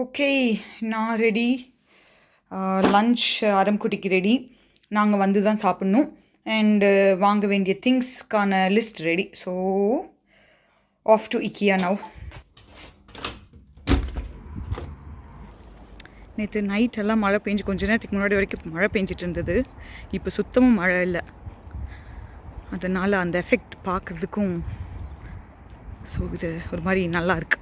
Okay, நான் ready. Lunch ஆரம்குட்டிக்கு ready. நாங்கள் வந்து தான் சாப்பிட்ணும். அண்டு வாங்க வேண்டிய திங்ஸ்க்கான list ready. So off to IKEA now. நேற்று நைட்டெல்லாம் மழை பெஞ்சு கொஞ்ச நேரத்துக்கு முன்னாடி வரைக்கும் மழை பெஞ்சிட்டு இருந்தது. இப்போ சுத்தமும் மழை இல்லை. அதனால் அந்த எஃபெக்ட் பார்க்குறதுக்கும் ஸோ இது ஒரு மாதிரி நல்லா இருக்கு.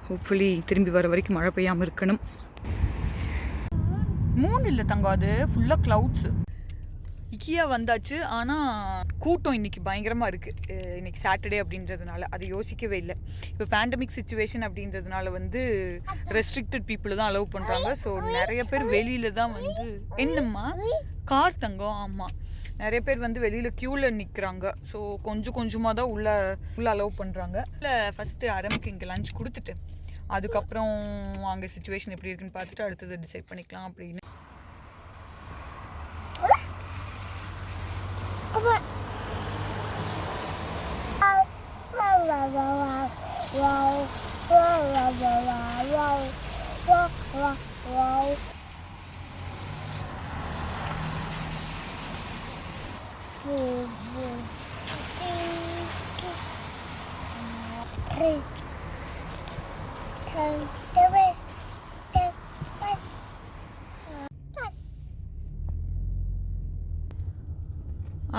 ஹோப்ஃபுல்லி திரும்பி வர வரைக்கும் மழை பெய்யாமல் இருக்கணும். மூணு இல்லை தங்கம், அது ஃபுல்லாக க்ளவுட்ஸு. IKEA வந்தாச்சு, ஆனால் கூட்டம் இன்றைக்கி பயங்கரமாக இருக்குது. இன்றைக்கி சாட்டர்டே அப்படின்றதுனால அதை யோசிக்கவே இல்லை. இப்போ பேண்டமிக் சுச்சுவேஷன் அப்படின்றதுனால வந்து ரெஸ்ட்ரிக்டட் பீப்புளை தான் அலோவ் பண்ணுறாங்க. ஸோ நிறைய பேர் வெளியில் தான் வந்து என்னம்மா கார் தங்கம். ஆமாம், நிறைய பேர் வந்து வெளியில் க்யூவில் நிற்கிறாங்க. ஸோ கொஞ்சம் கொஞ்சமாக தான் உள்ளே அலோவ் பண்ணுறாங்க. இல்லை ஃபஸ்ட்டு ஆரம்பிக்கு இங்கே லஞ்ச் கொடுத்துட்டு அதுக்கப்புறம் அங்கே சுச்சுவேஷன் எப்படி இருக்குன்னு பார்த்துட்டு அடுத்தது டிசைட் பண்ணிக்கலாம் அப்படின்னு.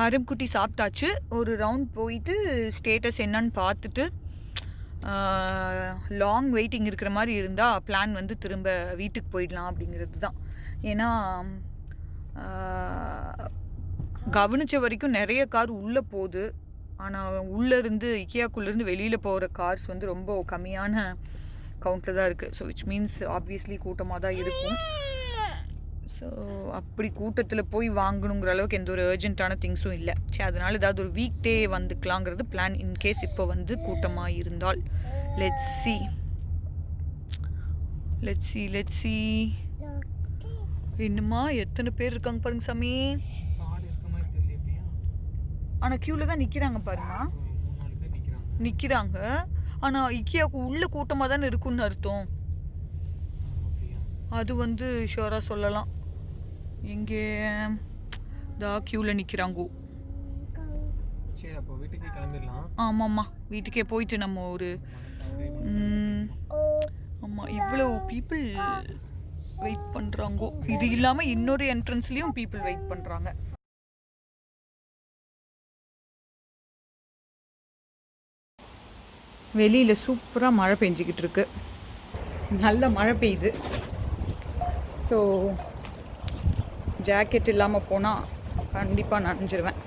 ஆரம்குட்டி சாப்பிட்டாச்சு. ஒரு ரவுண்ட் போயிட்டு ஸ்டேட்டஸ் என்னன்னு பார்த்துட்டு லாங் வெயிட்டிங் இருக்கிற மாதிரி இருந்தால் பிளான் வந்து திரும்ப வீட்டுக்கு போயிடலாம் அப்படிங்கிறது தான். ஏன்னா கவனித்த வரைக்கும் நிறைய கார் உள்ளே போகுது. ஆனால் உள்ளேருந்து IKEAக்குள்ளேருந்து வெளியில் போகிற கார்ஸ் வந்து ரொம்ப கம்மியான கவுண்ட்டில் தான் இருக்குது. ஸோ விச் மீன்ஸ் ஆப்வியஸ்லி கூட்டமாக தான் இருக்கும். ஸோ அப்படி கூட்டத்தில் போய் வாங்கணுங்கிற அளவுக்கு எந்த ஒரு அர்ஜென்ட்டான திங்ஸும் இல்லை. சரி, அதனால் ஏதாவது ஒரு வீக் டே வந்துக்கலாங்கிறது பிளான். இன்கேஸ் இப்போ வந்து கூட்டமாக இருந்தால் லெட்ஸ் சி. என்னம்மா எத்தனை பேர் இருக்காங்க பாருங்க சாமி. ஆனால் க்யூவில் தான் நிற்கிறாங்க பாருங்க, நிற்கிறாங்க. ஆனால் IKEAவுக்கு உள்ள கூட்டமாக தானே இருக்குன்னு அர்த்தம். அது வந்து ஷுவராக சொல்லலாம். எங்கே தான் க்யூவில் நிற்கிறாங்கோ. சரி, அப்போ வீட்டுக்கே கிளம்பிடலாம். ஆமாம்மா, வீட்டுக்கே போயிட்டு நம்ம ஒரு ஆமாம் இவ்வளோ பீப்புள் வெயிட் பண்ணுறாங்கோ. இது இல்லாமல் இன்னொரு என்ட்ரன்ஸ்லேயும் பீப்புள் வெயிட் பண்ணுறாங்க. வெளியில் சூப்பராக மழை பெஞ்சிக்கிட்டு இருக்கு. நல்ல மழை பெய்யுது. ஸோ ஜாக்கெட் இல்லாமல் போனால் கண்டிப்பாக நனைஞ்சிருவேன்.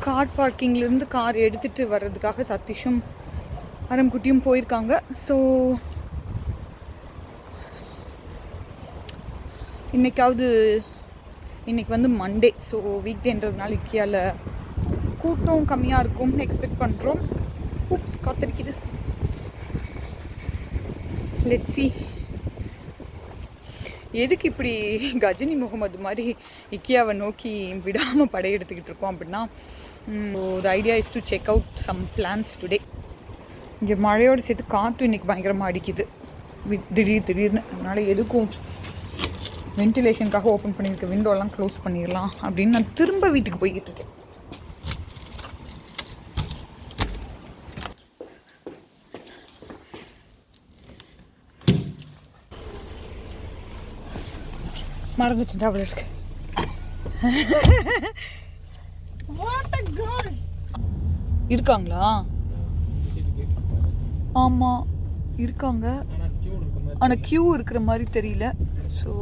கார் பார்க்கிங்லேருந்து கார் எடுத்துகிட்டு வர்றதுக்காக சதீஷும் ஆரம்குட்டியும் போயிருக்காங்க. ஸோ இன்னைக்கு வந்து மண்டே. ஸோ வீக்டேன்றதுனால IKEAவில் கூட்டம் கம்மியாக இருக்கும்னு எக்ஸ்பெக்ட் பண்ணுறோம். ஊப்ஸ், காத்திருக்குது. Let's see. எதுக்கு இப்படி கஜினி முகமது மாதிரி IKEAவை நோக்கி விடாமல் படையெடுத்துக்கிட்டு இருக்கோம் அப்படின்னா, the idea is to check out some plans today. இங்கே மழையோடு சேர்த்து காற்று இன்றைக்கி பயங்கரமாக அடிக்குது திடீர்னு. அதனால் எதுக்கும் வென்டிலேஷனுக்காக ஓப்பன் பண்ணியிருக்க விண்டோலாம் க்ளோஸ் பண்ணிடலாம் அப்படின்னு நான் திரும்ப வீட்டுக்கு போய்கிட்டு இருக்கேன். மறந்துட்டு அவ்வளோ இருக்கு. இருக்காங்களா? ஆமாம் இருக்காங்க, ஆனால் க்யூ இருக்கிற மாதிரி தெரியல. ஸோ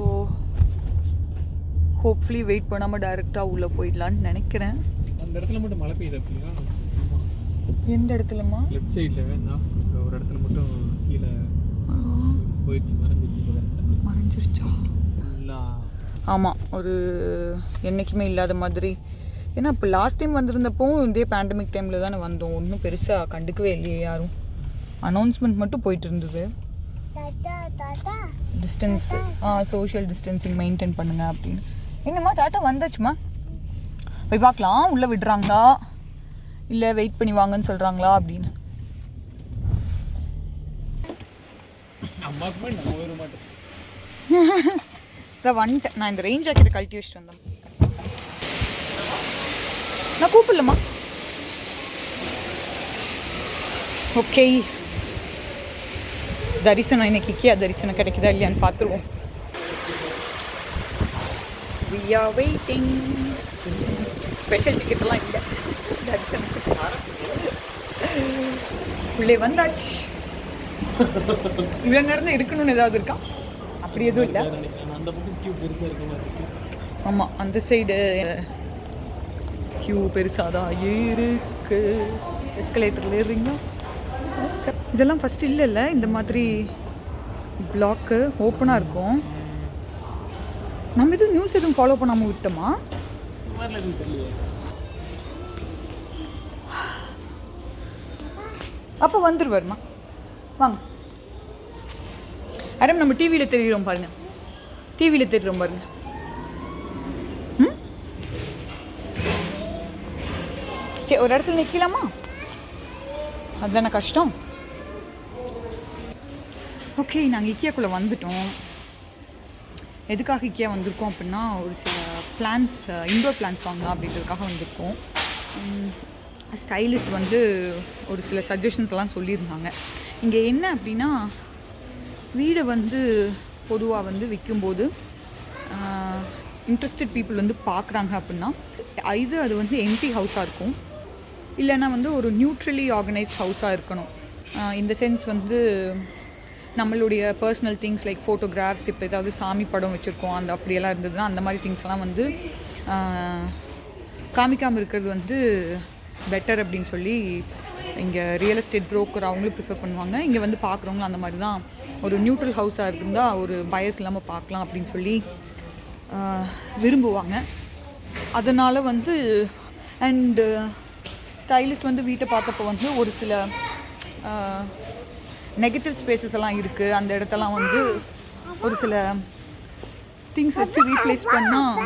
ஹோப்ஃபுல்லி வெயிட் பண்ணாமல் டைரெக்டாக உள்ளே போயிடலான்னு நினைக்கிறேன். அந்த இடத்துல மட்டும் மழை பெய்யுது அப்படியா? எந்த இடத்துலமா? லெஃப்ட் சைடில் வேண்டாம், ஒரு இடத்துல மட்டும் கீழே போயிடுச்சு, மறைஞ்சிருச்சா? ஆமாம், ஒரு என்றைக்குமே இல்லாத மாதிரி. ஏன்னா இப்போ லாஸ்ட் டைம் வந்திருந்தப்போ இதே பேண்டமிக் டைமில் தானே வந்தோம். ஒன்றும் பெருசாக கண்டுக்கவே இல்லையே யாரும். அனௌன்ஸ்மெண்ட் மட்டும் போயிட்டு இருந்தது. டிஸ்டன்ஸ் சோஷியல் டிஸ்டன்சிங் மெயின்டைன் பண்ணுங்க அப்படின்னு. என்னம்மா டாட்டா வந்தாச்சுமா? போய் பார்க்கலாம் உள்ளே விடுறாங்களா இல்லை வெயிட் பண்ணி வாங்கன்னு சொல்கிறாங்களா அப்படின்னு. அம்மாக்குமே நான் போயிட மாட்டேன். இதான் வந்துட்டேன். நான் இந்த ரெயின் ஜாக்கெட்டை கழட்டி வச்சுட்டு வந்தேன். நான் கூப்பிடலம்மா. ஓகே, தரிசனம் இன்னைக்கு இக்கியா தரிசனம் கிடைக்குதா இல்லையான்னு பார்த்துருவோம். We are waiting. ஸ்பெஷல் டிக்கெட்டெல்லாம் இல்லை தரிசனத்துக்கு. உள்ளே வந்தாச்சு. இவ்வளோ நேரம் தான் இருக்கணும்னு ஏதாவது இருக்கா? அப்படி எதுவும் இல்லை. அந்த பக்கம் கியூ பெருசாக இருக்க மாதிரி இருக்கு. ஆமாம், அந்த சைடு கியூ பெருசாக தான் இருக்கு. எஸ்கலேட்டரில் ஏறுறீங்களா? இதெல்லாம் ஃபஸ்ட்டு இல்லைல்ல, இந்த மாதிரி பிளாக்கு ஓப்பனாக இருக்கும். நம்ம எதுவும் நியூஸ் எதுவும் ஃபாலோ பண்ணாமல் விட்டோமா? அப்போ வந்துருவாருமா, வாங்க. அடம் நம்ம டிவியில் தெரிகிறோம் பாருங்க, டிவியில் தெரிகிறோம் பாருங்க. சரி, ஒரு இடத்துல நிற்கலாமா? அதுதானே கஷ்டம். ஓகே, நாங்கள் இக்கியாக்குள்ளே வந்துட்டோம். எதுக்காக இக்கியா வந்திருக்கோம் அப்படின்னா, ஒரு சில பிளான்ஸ், இன்டோர் பிளான்ஸ் வாங்கலாம் அப்படின்றதுக்காக வந்திருக்கோம். ஸ்டைலிஸ்ட் வந்து ஒரு சில சஜஷன்ஸ் எல்லாம் சொல்லியிருந்தாங்க. இங்கே என்ன அப்படின்னா, வீடை வந்து பொதுவாக வந்து விற்கும்போது இன்ட்ரெஸ்டட் பீப்புள் வந்து பார்க்குறாங்க அப்படின்னா, இது அது வந்து எம்டி ஹவுஸாக இருக்கும், இல்லைன்னா வந்து ஒரு நியூட்ரலி ஆர்கனைஸ்ட் ஹவுஸாக இருக்கணும். இந்த சென்ஸ் வந்து நம்மளுடைய பர்சனல் திங்ஸ் லைக் ஃபோட்டோகிராஃப்ஸ், இப்போ ஏதாவது சாமி படம் வச்சுருக்கோம் அந்த அப்படியெல்லாம் இருந்ததுன்னா அந்த மாதிரி திங்ஸ்லாம் வந்து காமிக்காமல் இருக்கிறது வந்து பெட்டர் அப்படின்னு சொல்லி இங்கே ரியல் எஸ்டேட் ப்ரோக்கர் அவங்களும் ப்ரிஃபர் பண்ணுவாங்க. இங்கே வந்து பார்க்குறவங்களும் அந்த மாதிரி தான், ஒரு நியூட்ரல் ஹவுஸாக இருந்தால் ஒரு பயஸ் இல்லாமல் பார்க்கலாம் அப்படின்னு சொல்லி விரும்புவாங்க. அதனால் வந்து அண்டு ஸ்டைலிஸ்ட் வந்து வீட்டை பார்த்தப்போ வந்து ஒரு சில நெகட்டிவ் ஸ்பேசஸ் எல்லாம் இருக்குது, அந்த இடத்தெல்லாம் வந்து ஒரு சில திங்ஸ் வச்சு ரீப்ளேஸ் பண்ணால்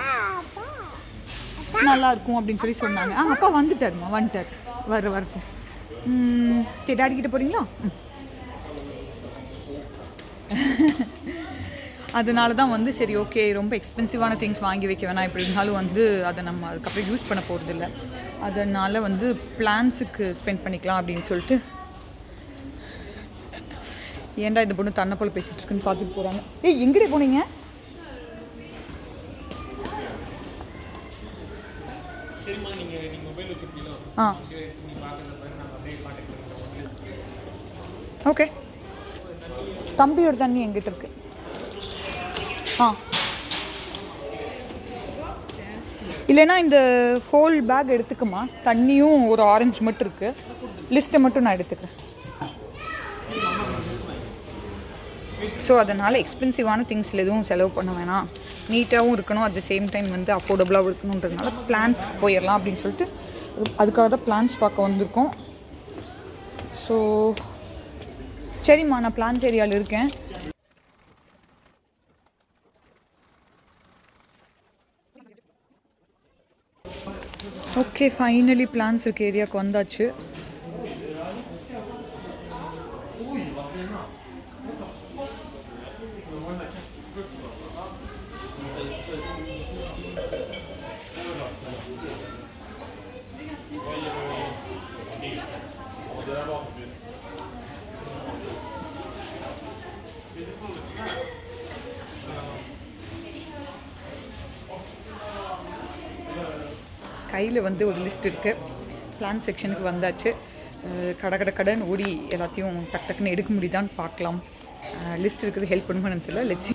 நல்லாயிருக்கும் அப்படின்னு சொல்லி சொன்னாங்க. அப்பா வந்துட்டாருமா, வந்துட்டார், வரட்டும். சரி, டாடி கிட்ட போகிறீங்களா? அதனால தான் வந்து சரி ஓகே, ரொம்ப எக்ஸ்பென்சிவான திங்ஸ் வாங்கி வைக்க வேணாம், எப்படி இருந்தாலும் வந்து அதை நம்ம அதுக்கப்புறம் யூஸ் பண்ண போகிறதில்ல, அதனால் வந்து பிளான்ஸுக்கு ஸ்பெண்ட் பண்ணிக்கலாம் அப்படின்னு சொல்லிட்டு. ஏன்டா இந்த பொண்ணு தன்னை போல் பேசிகிட்டு இருக்குன்னு பார்த்துட்டு போகிறாங்க. ஏய், எங்கடே போனீங்க? ஓகே, தம்பியோட தண்ணி எங்கிட்ட இருக்கு. இல்லைன்னா இந்த ஹோல் பேக் எடுத்துக்குமா, தண்ணியும் ஒரு ஆரஞ்சு மட்டும் இருக்குது, லிஸ்ட்டை மட்டும் நான் எடுத்துக்கிறேன். ஸோ அதனால் எக்ஸ்பென்சிவான திங்ஸில் எதுவும் செலவு பண்ண வேணாம், நீட்டாகவும் இருக்கணும், அட் த சேம் டைம் வந்து அஃபோர்டபுளாகவும் இருக்கணுன்றதுனால பிளான்ஸ்க்கு போயிடலாம் அப்படின்னு சொல்லிட்டு அதுக்காக தான் பிளான்ஸ் பார்க்க வந்திருக்கோம். ஸோ சரிம்மா, நான் பிளான்ஸ் ஏரியாவில் இருக்கேன். ஓகே, ஃபைனலி பிளான்ஸ் இருக்க ஏரியாவுக்கு வந்தாச்சு. கையில் வந்து ஒரு லிஸ்ட் இருக்குது, பிளான் செக்ஷனுக்கு வந்தாச்சு. கடன் ஓடி எல்லாத்தையும் டக் டக்குன்னு எடுக்க முடியுதான்னு பார்க்கலாம். லிஸ்ட் இருக்குது, ஹெல்ப் பண்ணுமான்னு தெரியல. லெட்ஸ்.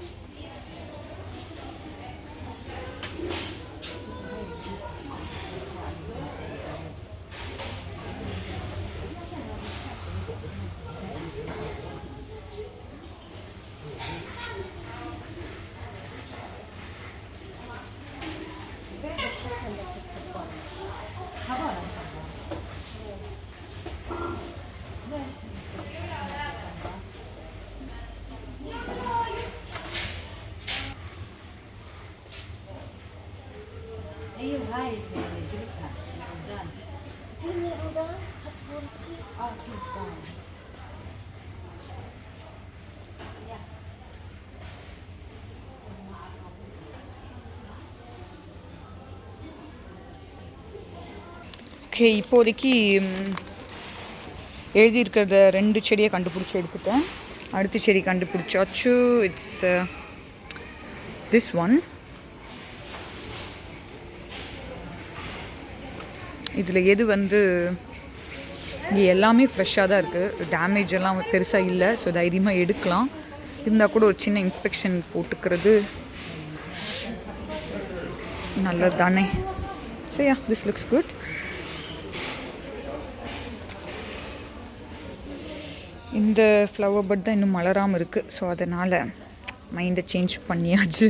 ஓகே, இப்போதைக்கு எழுதியிருக்கிறத 2 செடியை கண்டுபிடிச்சி எடுத்துட்டேன். அடுத்த செடி கண்டுபிடிச்சாச்சு. It's this one. இதில் எது வந்து இங்கே எல்லாமே ஃப்ரெஷ்ஷாக தான் இருக்குது, டேமேஜ் எல்லாம் பெருசாக இல்லை. ஸோ தைரியமாக எடுக்கலாம். இருந்தால் கூட ஒரு சின்ன இன்ஸ்பெக்ஷன் போட்டுக்கிறது நல்லது தானே. So yeah, this looks good. இந்த ஃப்ளவர் பட் தான் இன்னும் மலராமல் இருக்குது. ஸோ அதனால் மைண்டை சேஞ்ச் பண்ணியாச்சு.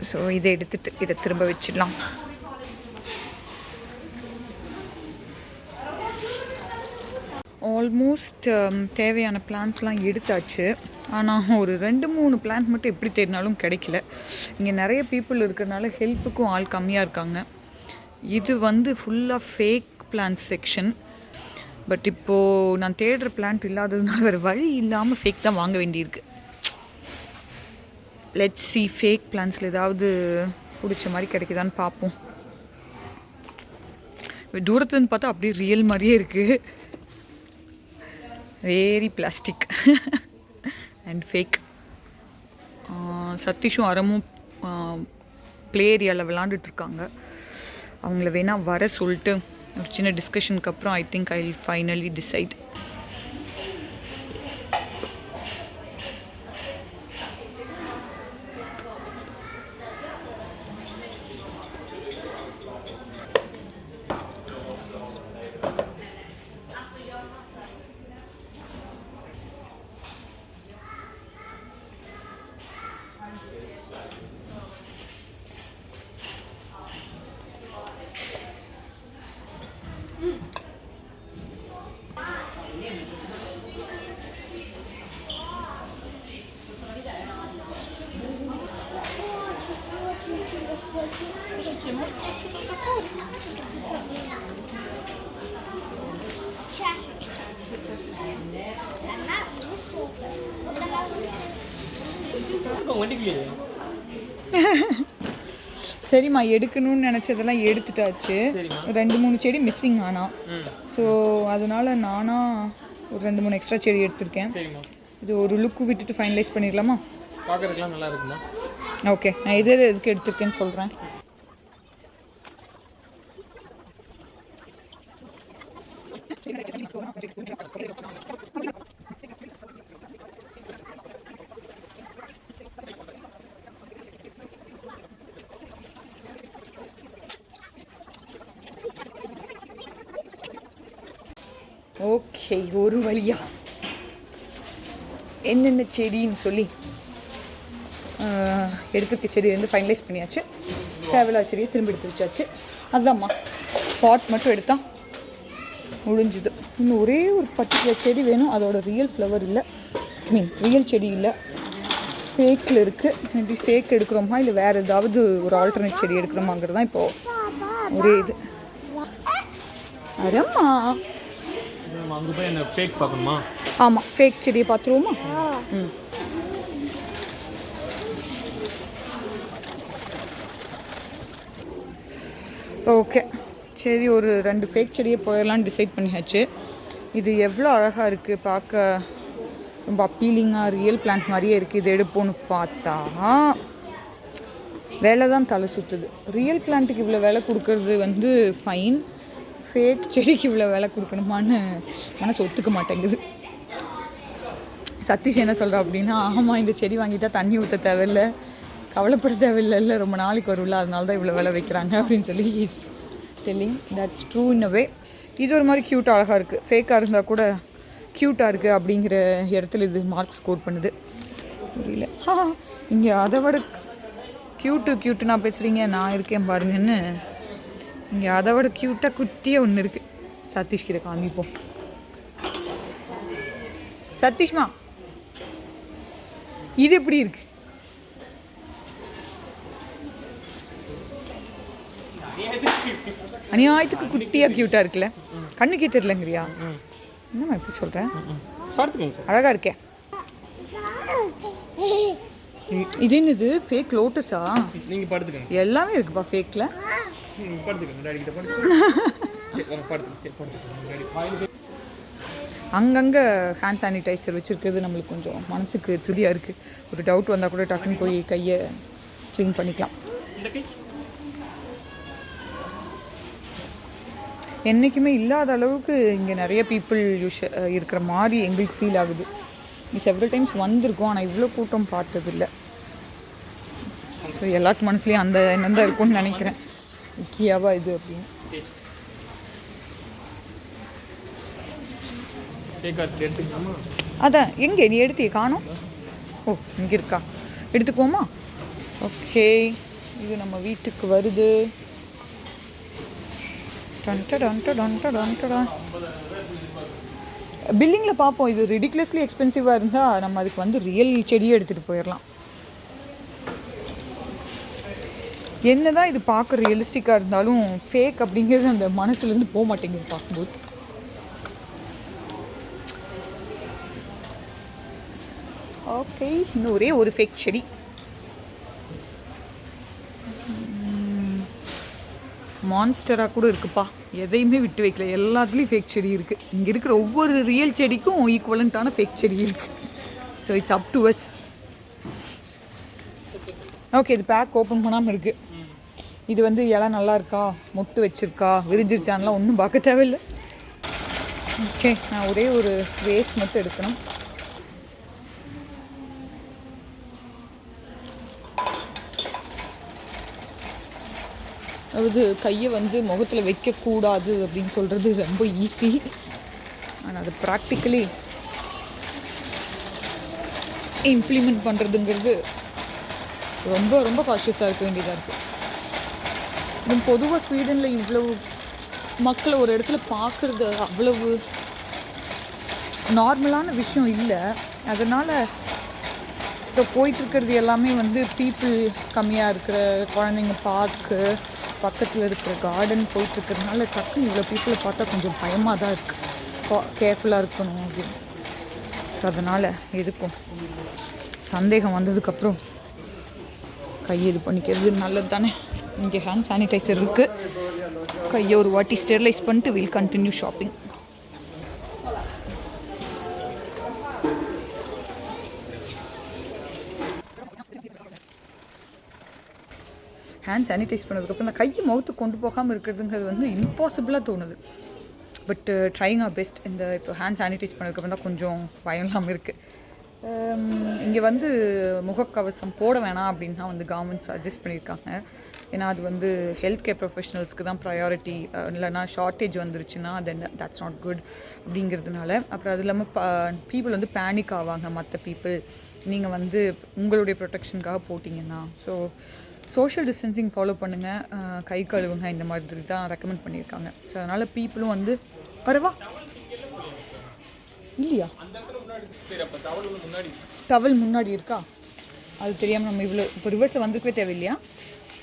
ஸோ இதை எடுத்துட்டு இதை திரும்ப வச்சிடலாம். ஆல்மோஸ்ட் தேவையான பிளான்ஸ்லாம் எடுத்தாச்சு. ஆனால் ஒரு 2-3 பிளான்ட் மட்டும் எப்படி தேடினாலும் கிடைக்கல. இங்கே நிறைய பீப்புள் இருக்கிறனால ஹெல்ப்புக்கும் ஆள் கம்மியாக இருக்காங்க. இது வந்து ஃபுல்லாக ஃபேக் பிளான்ட் செக்ஷன். பட் இப்போது நான் தேடுற பிளான்ட் இல்லாததுனால வேறு வழி இல்லாமல் ஃபேக் தான் வாங்க வேண்டியிருக்கு. லெட்ஸ் சி ஃபேக் பிளான்ஸில் ஏதாவது பிடிச்ச மாதிரி கிடைக்குதான்னு பார்ப்போம். தூரத்துலேருந்து பார்த்தா அப்படியே ரியல் மாதிரியே இருக்குது. Very plastic and fake. சதீஷும் அரமும் ப்ளே ஏரியாவில் விளாண்டுட்ருக்காங்க. அவங்கள வேணால் வர சொல்லிட்டு ஒரு சின்ன டிஸ்கஷனுக்கு அப்புறம் I think I will finally decide. சரிம்மா, எடுக்கணும்னு நினச்சதெல்லாம் எடுத்துட்டாச்சு. 2-3 செடி மிஸ்ஸிங் ஆனால். ஸோ அதனால் நானாக ஒரு 2-3 எக்ஸ்ட்ரா செடி எடுத்திருக்கேன். இது ஒரு லுக்கு விட்டுட்டு ஃபைனலைஸ் பண்ணிடலாமா? பார்க்குறதுக்குலாம் நல்லா இருக்குமா? ஓகே, நான் எது எதுக்கு எடுத்திருக்கேன்னு சொல்கிறேன். ஓகே, ஒரு வழியா என்னென்ன செடின்னு சொல்லி எடுத்துக்க செடி வந்து ஃபைனலைஸ் பண்ணியாச்சு. தேவையில்லாத செடியை திரும்பி எடுத்து வச்சாச்சு. அதுதான்மா, பாட் மட்டும் எடுத்தா முடிஞ்சுது. இன்னும் ஒரே ஒரு பர்டிகுலர் செடி வேணும். அதோட ரியல் ஃப்ளவர் இல்லை, ரியல் செடி இல்லை, ஃபேக்கில் இருக்குது. மேபி ஃபேக் எடுக்கிறோமா இல்லை வேறு ஏதாவது ஒரு ஆல்டர்னேட் செடி எடுக்கிறோமாங்கிறது தான் இப்போது ஒரே இது. அரம்மா, அங்கே போய் என்ன ஃபேக் பார்க்கணுமா? ஆமாம், ஃபேக் செடியை பார்த்துருவோமா? ஓகே, சரி, ஒரு 2 ஃபேக் செடியை போயிடலான்னு டிசைட் பண்ணியாச்சு. இது எவ்வளோ அழகாக இருக்குது, பார்க்க ரொம்ப அப்பீலிங்காக ரியல் பிளான்ட் மாதிரியே இருக்குது. இது எடுப்போன்னு பார்த்தா வேலை தான் தலை சுற்றுது. ரியல் பிளான்ட்டுக்கு இவ்வளோ விலை கொடுக்கறது வந்து ஃபைன், ஃபேக் செடிக்கு இவ்வளோ விலை கொடுக்கணுமான்னு மனசு ஒத்துக்க மாட்டேங்குது. சதீஷ் என்ன சொல்கிறா அப்படின்னா, ஆமாம், இந்த செடி வாங்கிட்டால் தண்ணி ஊற்ற தேவையில்லை, கவலைப்பட தேவையில்லை, ரொம்ப நாளைக்கு வரும்ல, அதனால தான் இவ்வளோ விலை வைக்கிறாங்க அப்படின்னு சொல்லி is telling. That's true in a way. இது ஒரு மாதிரி க்யூட்டாக அழகாக இருக்குது. ஃபேக்காக இருந்தால் கூட க்யூட்டாக இருக்குது அப்படிங்கிற இடத்துல இது மார்க் ஸ்கோர் பண்ணுது. புரியல. இங்கே அதை விட க்யூட்டு நான் பேசுகிறீங்க, நான் இருக்கேன் பாருங்கன்னு. இங்கே அதை விட க்யூட்டாக குட்டியாக ஒன்று இருக்குது. சதீஷ் கிட்ட காமிப்போம். சதீஷ்மா, இது எப்படி இருக்கு? அநியாயத்துக்கு குட்டியாக க்யூட்டாக இருக்குல்ல, கண்ணுக்கே தெரியலங்கிறியா? என்னம்மா எப்படி சொல்கிறேன்? அழகாக இருக்கே. இது என்னது, ஃபேக் லோட்டஸா? நீங்கள் படுத்துக்கங்க. எல்லாமே இருக்குப்பா ஃபேக்கில். படுத்துக்க முன்னாடி கிட்ட படுத்துக்க. அங்கங்கே ஹேண்ட் சானிடைசர் வச்சுருக்கிறது நம்மளுக்கு கொஞ்சம் மனசுக்கு திருப்தியாக இருக்குது. ஒரு டவுட் வந்தால் கூட டக்குன்னு போய் கையை க்ளீன் பண்ணிக்கலாம். என்றைக்குமே இல்லாத அளவுக்கு இங்கே நிறைய பீப்புள் இருக்கிற மாதிரி எங்களுக்கு ஃபீல் ஆகுது. இங்கே செவரல் டைம்ஸ் வந்திருக்கோம், ஆனால் இவ்வளோ கூட்டம் பார்த்ததில்லை. ஸோ எல்லாத்து மனசுலேயும் அந்த எண்ணம் தான் இருக்கும்னு நினைக்கிறேன். இக்கியாவா இது அப்படின்னு. அதான் எங்கே நீ எடுத்தியே காணோம்? ஓ இங்கே இருக்கா, எடுத்துக்குவோமா? ஓகே, இது நம்ம வீட்டுக்கு வருது. பில்லிங்கில் பார்ப்போம். இது ரிடிகுலஸ்லி எக்ஸ்பென்சிவாக இருந்தால் நம்ம அதுக்கு வந்து ரியல் செடியை எடுத்துகிட்டு போயிடலாம். என்ன தான் இது பார்க்க ரியலிஸ்டிக்காக இருந்தாலும் ஃபேக் அப்படிங்கிறது அந்த மனசுலேருந்து போக மாட்டேங்குது பார்க்கும்போது. ஓகே, இன்னும் ஒரே ஒரு ஃபேக் செடி. மான்ஸ்டராக கூட இருக்குப்பா, எதையுமே விட்டு வைக்கல, எல்லாத்துலேயும் ஃபேக் செடி இருக்குது. இங்கே இருக்கிற ஒவ்வொரு ரியல் செடிக்கும் ஈக்குவலண்ட்டான ஃபேக் செடி இருக்குது. So it's up to us. Okay, இது பேக் ஓப்பன் பண்ணாமல் இருக்குது. இது வந்து இலை நல்லா இருக்கா, மொட்டு வச்சுருக்கா, விரிஞ்சிருச்சான்லாம் ஒன்றும் பார்க்க தேவையில்லை. ஓகே, நான் ஒரே ஒரு வேஸ்ட் மட்டும் எடுக்கணும். அதாவது கையை வந்து முகத்தில் வைக்கக்கூடாது அப்படின்னு சொல்கிறது ரொம்ப ஈஸி. ஆனால் அது ப்ராக்டிக்கலி இம்ப்ளிமெண்ட் பண்ணுறதுங்கிறது ரொம்ப ரொம்ப காஷியஸாக இருக்க வேண்டியதாக இருக்குது. இது பொதுவாக ஸ்வீடனில் இவ்வளவு மக்களை ஒரு இடத்துல பார்க்குறது அவ்வளவு நார்மலான விஷயம் இல்லை. அதனால் இப்போ போயிட்டுருக்கிறது எல்லாமே வந்து பீப்புள் கம்மியாக இருக்கிற குழந்தைங்க பார்க்கு பக்கத்தில் இருக்கிற கார்டன் போயிட்டுருக்கிறதுனால டக்குன்னு இவ்வளோ பீப்புளை பார்த்தா கொஞ்சம் பயமாக தான் இருக்குது. கேர்ஃபுல்லாக இருக்கணும் அப்படின்னு. ஸோ அதனால் எதுக்கும் சந்தேகம் வந்ததுக்கப்புறம் கையை இது பண்ணிக்கிறது நல்லது தானே. இங்கே ஹேண்ட் சானிடைசர் இருக்குது. கையை ஒரு வாட்டி ஸ்டெரிலைஸ் பண்ணிட்டு will continue shopping. Hand sanitise பண்ணதுக்கப்புறம் நான் கையை மவுத்துக்கு கொண்டு போகாமல் இருக்கிறதுங்கிறது வந்து இம்பாசிபிளாக தோணுது. But trying our best. இந்த இப்போ ஹேண்ட் சானிடைஸ் பண்ணதுக்கப்புறம் தான் கொஞ்சம் பயம் இல்லாமல் இருக்குது. இங்கே வந்து முகக்கவசம் போட வேணாம் அப்படின்னு தான் வந்து கவர்மெண்ட் சஜஸ்ட் பண்ணியிருக்காங்க. ஏன்னா அது வந்து ஹெல்த் கேர் ப்ரொஃபஷனல்ஸ்க்கு தான் ப்ரையாரிட்டி. இல்லைனா ஷார்ட்டேஜ் வந்துருச்சுன்னா தென் தட்ஸ் நாட் குட் அப்படிங்கிறதுனால. அப்புறம் அது இல்லாமல் பீப்புள் வந்து பேனிக் ஆவாங்க. மற்ற பீப்புள் நீங்கள் வந்து உங்களுடைய ப்ரொடெக்ஷனுக்காக போட்டிங்கன்னா. ஸோ சோஷியல் டிஸ்டன்சிங் ஃபாலோ பண்ணுங்கள், கை கழுவுங்க, இந்த மாதிரி தான் ரெக்கமெண்ட் பண்ணியிருக்காங்க. ஸோ அதனால் பீப்புளும் வந்து பரவா இல்லையா டவல் முன்னாடி இருக்கா அது தெரியாமல் நம்ம இவ்வளோ இப்போ ரிவர்ஸில் வந்துருக்கவே தேவையில்லையா?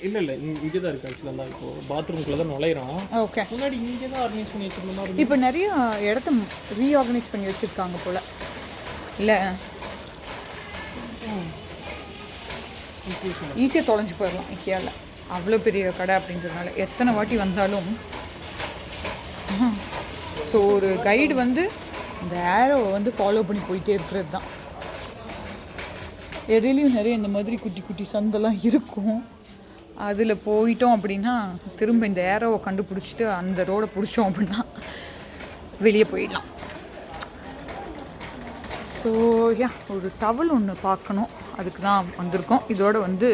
இல்லை இங்கே தான் இருக்குது. ஆக்சுவலாக தான் இப்போ பாத்ரூம்குள்ளே தான் நுழையிறோம். ஓகே, முன்னாடி இங்கே தான் ஆர்கனைஸ் பண்ணி வச்சுருந்த மாதிரி. இப்போ நிறைய இடத்த ரீஆர்கனைஸ் பண்ணி வச்சுருக்காங்க போல் இல்லை? ஈஸியாக தொலைஞ்சு போயிடலாம் இக்கியாவில். அவ்வளோ பெரிய கடை அப்படின்றதுனால எத்தனை வாட்டி வந்தாலும். ஸோ ஒரு கைடு வந்து இந்த ஏரோவை வந்து ஃபாலோ பண்ணி போயிட்டே இருக்கிறது தான். எதுலேயும் நிறைய இந்த மாதிரி குட்டி குட்டி சந்தெல்லாம் இருக்கும். அதில் போயிட்டோம் அப்படின்னா திரும்ப இந்த ஏரோவை கண்டுபிடிச்சிட்டு அந்த ரோடை பிடிச்சோம் அப்படின்னா வெளியே போயிடலாம். ஸோ ஒரு டவல் ஒன்று பார்க்கணும், அதுக்கு தான் வந்திருக்கோம். இதோட வந்து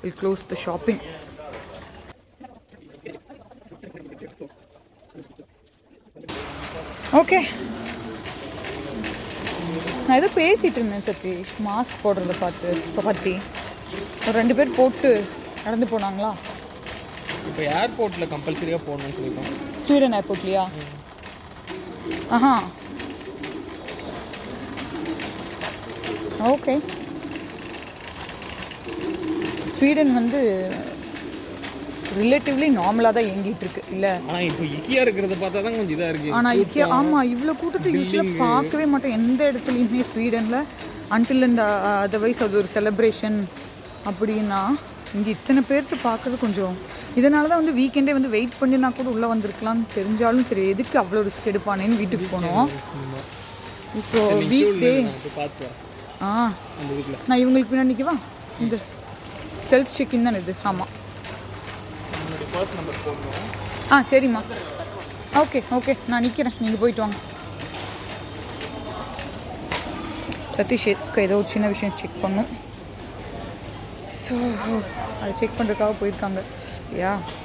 will close the shopping. Okay, நான் ஏதோ பேசிகிட்டு இருந்தேன் சதீஷ் மாஸ்க் போடுறத பார்த்து. இப்போ பற்றி ஒரு 2 பேர் போட்டு நடந்து போனாங்களா? இப்போ ஏர்போர்ட்டில் கம்பல்சரியாக போடணும்னு சொல்லியிருக்கோம். ஸ்வீடன் ஏர்போர்ட்லையா? ஆஹா, ஓகே. ஸ்வீடன் வந்து ரிலேட்டிவ்லி நார்மலாக தான் இயங்கிட்டு இருக்கு இல்லை? ஆனால் இப்போ இக்கியா இருக்கிறத பார்த்தா தான் கொஞ்சம் இதாக இருக்குது. ஆனால் இக்கியா ஆமாம், இவ்வளோ கூட்டத்தை யூஸ்வலாக பார்க்கவே மாட்டோம் எந்த இடத்துலையுமே ஸ்வீடனில். அன்டில் இந்த அதர்வைஸ் அது ஒரு செலிப்ரேஷன் அப்படின்னா இங்கே இத்தனை பேர்த்து பார்க்குறது கொஞ்சம், இதனால தான் வந்து வீக்கெண்டே வந்து வெயிட் பண்ணினா கூட உள்ளே வந்திருக்கலாம்னு தெரிஞ்சாலும் சரி, எதுக்கு அவ்வளோ ரிஸ்க் எடுப்பானேன்னு வீட்டுக்கு போனோம். இப்போ வீக் டே நான் இவங்களுக்கு பின்னாடி நிற்கவா? இந்த செல்ஃப் செக்இன் தானே இது? ஆமாம். சரிம்மா. ஓகே ஓகே, நான் நிற்கிறேன், நீங்கள் போயிட்டு வாங்க. சதீஷ் ஏதோ ஒரு சின்ன விஷயம் செக் பண்ணும். ஸோ அதை செக் பண்ணுறதுக்காக போயிருக்காங்க.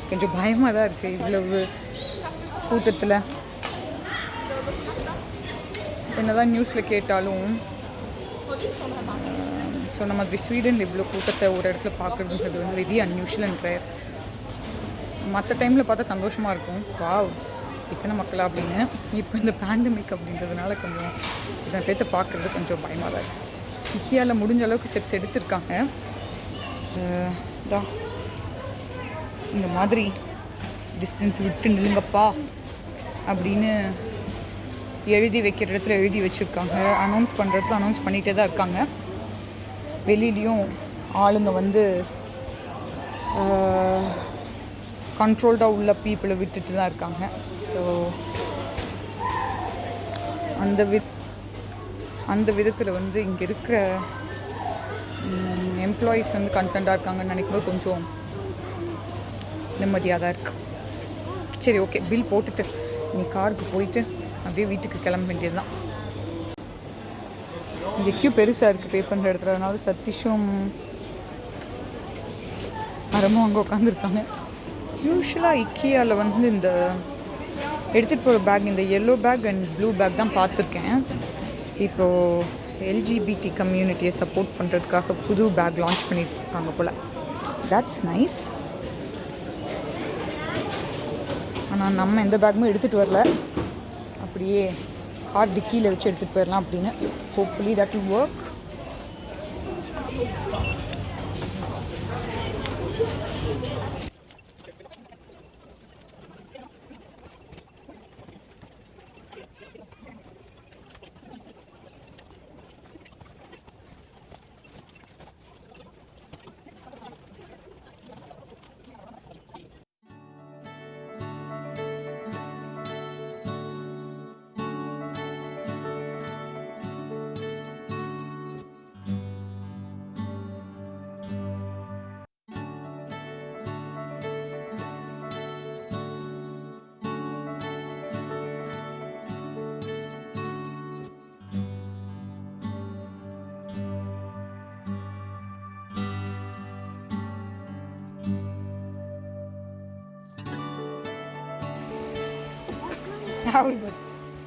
கொஞ்சம் பயமாக தான் இருக்குது இவ்வளவு கூட்டத்தில். என்னதான் நியூஸில் கேட்டாலும் சொன்ன மாதிரி ஸ்வீடனில் இவ்வளோ கூட்டத்தை ஒரு இடத்துல பார்க்குறதுன்றது வந்து வெரி அன்யூஷுவல் அண்ட் ரேர். மற்ற டைமில் பார்த்தா சந்தோஷமாக இருக்கும், வாவ் இத்தனை மக்களா அப்படின்னு. இப்போ இந்த பேண்டமிக் அப்படின்றதுனால கொஞ்சம் இத்தனை பேர்த்த பார்க்குறது கொஞ்சம் பயமாக தான் இருக்குது. இக்கியாவில் முடிஞ்ச அளவுக்கு ஸ்டெப்ஸ் எடுத்திருக்காங்க. தான் இந்த மாதிரி டிஸ்டன்ஸ் விட்டு நில்லுங்கப்பா அப்படின்னு எழுதி வைக்கிற இடத்துல எழுதி வச்சுருக்காங்க. அனௌன்ஸ் பண்ணுற இடத்துல அனௌன்ஸ் பண்ணிகிட்டே தான் இருக்காங்க. வெளியிலையும் ஆளுங்க வந்து கண்ட்ரோல்டாக உள்ள பீப்புளை விட்டுட்டு தான் இருக்காங்க. ஸோ அந்த விதத்தில் வந்து இங்கே இருக்கிற எம்ப்ளாயீஸ் வந்து கன்சர்ன்டாக இருக்காங்கன்னு நினைக்கும்போது கொஞ்சம் நிம்மதியாக தான் இருக்குது. சரி ஓகே, பில் போட்டுட்டு நீ காருக்கு போயிட்டு அப்படியே வீட்டுக்கு கிளம்ப வேண்டியது தான். இந்த கியூ பெருசாக இருக்குது பே பண்ணுற இடத்துல. அதனால சதீஷும் மரமும் அங்கே உட்காந்துருக்காங்க. யூஸ்வலாக இக்கியாவில் வந்து இந்த எடுத்துகிட்டு போகிற பேக், இந்த yellow bag and blue bag தான் பார்த்துருக்கேன். இப்போது எல்ஜிபிடி கம்யூனிட்டியை சப்போர்ட் பண்ணுறதுக்காக புது பேக் லான்ச் பண்ணியிருக்காங்க போல். That's nice. ஆனால் நம்ம எந்த பேக்குமே எடுத்துகிட்டு வரல, அப்படியே கார் டிக்கியில் வச்சு எடுத்துகிட்டு போயிடலாம் அப்படின்னு. Hopefully that will work.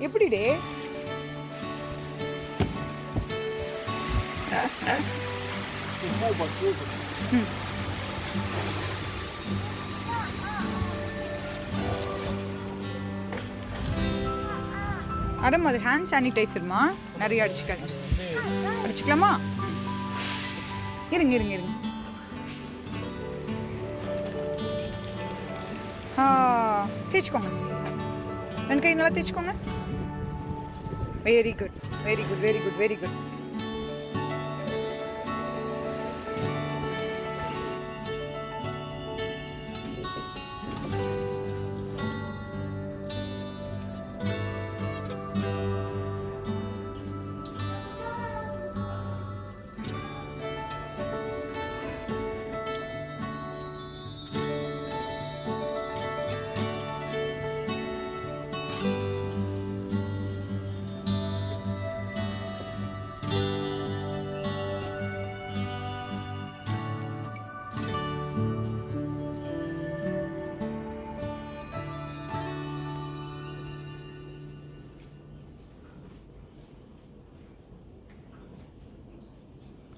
எப்படி டே? அடம் அது ஹேண்ட் சானிடைசர்மா, நிறைய அடிச்சுக்கலாமா? இருங்க இருங்க இருங்க. தேய்ச்சிக்கோங்க, ரெண்டு கை நல்லா தேய்ச்சிக்கோங்க. Very good very good very good very good.